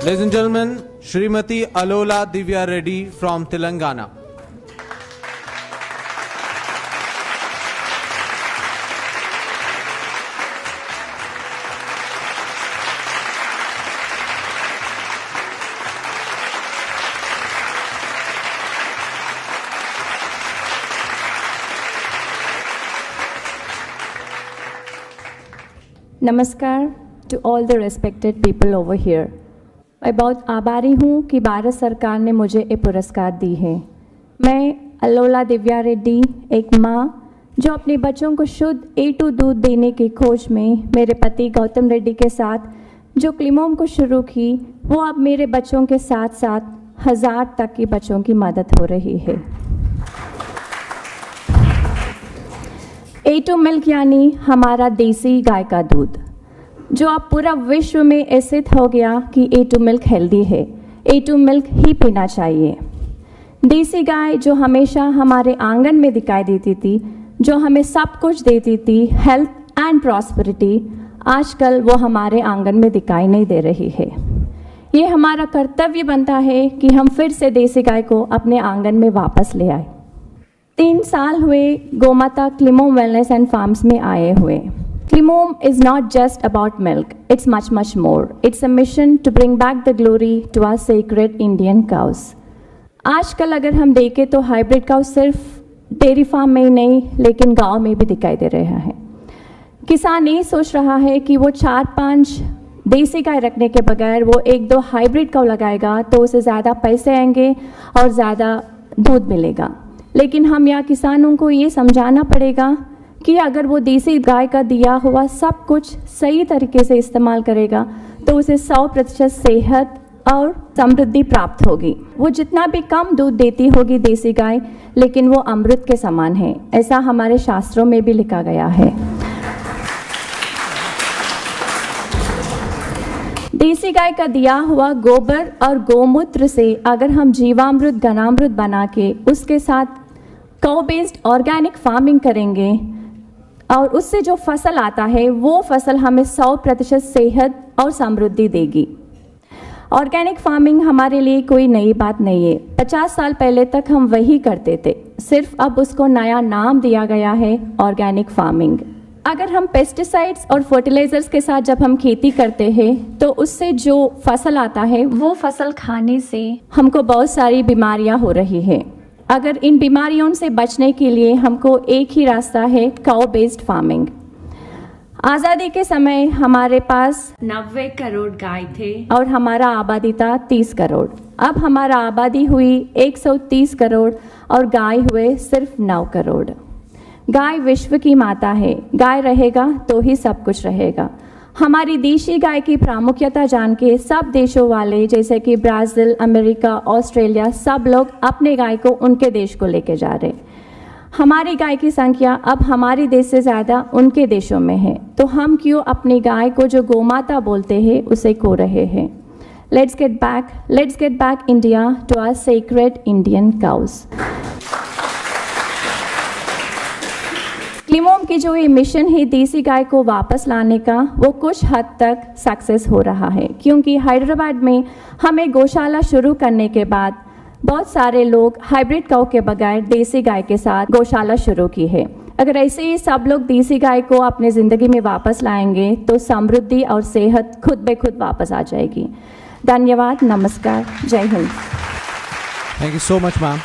Ladies and gentlemen, Srimati Alola Divya Reddy from Telangana. नमस्कार to all the respected people over here. मैं बहुत आभारी हूँ कि भारत सरकार ने मुझे ये पुरस्कार दी है। मैं अलोला दिव्या रेड्डी, एक माँ जो अपने बच्चों को शुद्ध A2 दूध देने की खोज में मेरे पति गौतम रेड्डी के साथ जो क्लिमोम को शुरू की, वो अब मेरे बच्चों के साथ साथ 1000 तक के बच्चों की मदद हो रही है। A2 मिल्क यानी हमारा देसी गाय का दूध, जो अब पूरा विश्व में सिद्ध हो गया कि A2 मिल्क हेल्दी है। A2 मिल्क ही पीना चाहिए। देसी गाय जो हमेशा हमारे आंगन में दिखाई देती थी, जो हमें सब कुछ देती थी, हेल्थ एंड प्रॉस्पेरिटी, आजकल वो हमारे आंगन में दिखाई नहीं दे रही है। ये हमारा कर्तव्य बनता है कि हम फिर से देसी गाय को अपने आंगन में वापस ले आए। 3 साल हुए गोमाता क्लिमोम वेलनेस एंड फार्म्स में आए हुए। Climome is not just about milk, it's much more. It's a mission to bring back the glory to our sacred Indian cows. आजकल अगर हम देखें तो हाइब्रिड काउ सिर्फ डेयरी फार्म में ही नहीं, लेकिन गांव में भी दिखाई दे रहा है। किसान ये सोच रहा है कि वो 4-5 देसी गाय रखने के बगैर वो 1-2 हाइब्रिड काउ लगाएगा तो उसे ज़्यादा पैसे आएंगे और ज़्यादा दूध मिलेगा। लेकिन हम यहाँ किसानों को ये समझाना पड़ेगा कि अगर वो देसी गाय का दिया हुआ सब कुछ सही तरीके से इस्तेमाल करेगा तो उसे 100% सेहत और समृद्धि प्राप्त होगी। वो जितना भी कम दूध देती होगी देसी गाय, लेकिन वो अमृत के समान है, ऐसा हमारे शास्त्रों में भी लिखा गया है। देसी गाय का दिया हुआ गोबर और गोमूत्र से अगर हम जीवामृत, घनामृत बना के उसके साथ काउ बेस्ड ऑर्गेनिक फार्मिंग करेंगे और उससे जो फसल आता है वो फसल हमें 100% सेहत और समृद्धि देगी। ऑर्गेनिक फार्मिंग हमारे लिए कोई नई बात नहीं है। 50 साल पहले तक हम वही करते थे, सिर्फ अब उसको नया नाम दिया गया है ऑर्गेनिक फार्मिंग। अगर हम पेस्टिसाइड्स और फर्टिलाइजर्स के साथ जब हम खेती करते हैं तो उससे जो फसल आता है वो फसल खाने से हमको बहुत सारी बीमारियां हो रही है। अगर इन बीमारियों से बचने के लिए हमको एक ही रास्ता है, काउ बेस्ड फार्मिंग। आज़ादी के समय हमारे पास 90 करोड़ गाय थे और हमारा आबादी था 30 करोड़। अब हमारा आबादी हुई 130 करोड़ और गाय हुए सिर्फ 9 करोड़। गाय विश्व की माता है, गाय रहेगा तो ही सब कुछ रहेगा। हमारी देशी गाय की प्रामुख्यता जान के सब देशों वाले जैसे कि ब्राज़ील, अमेरिका, ऑस्ट्रेलिया, सब लोग अपने गाय को उनके देश को लेके जा रहे। हमारी गाय की संख्या अब हमारे देश से ज़्यादा उनके देशों में है, तो हम क्यों अपनी गाय को जो गोमाता बोलते हैं उसे खो रहे हैं। Let's get back India to our sacred Indian cows. क्लिमोम की जो ये मिशन है देसी गाय को वापस लाने का, वो कुछ हद तक सक्सेस हो रहा है, क्योंकि हैदराबाद में हमें गौशाला शुरू करने के बाद बहुत सारे लोग हाइब्रिड काउ के बगैर देसी गाय के साथ गौशाला शुरू की है। अगर ऐसे ही सब लोग देसी गाय को अपने ज़िंदगी में वापस लाएंगे तो समृद्धि और सेहत खुद ब खुद वापस आ जाएगी। धन्यवाद, नमस्कार, जय Hind. Thank you so much, ma'am.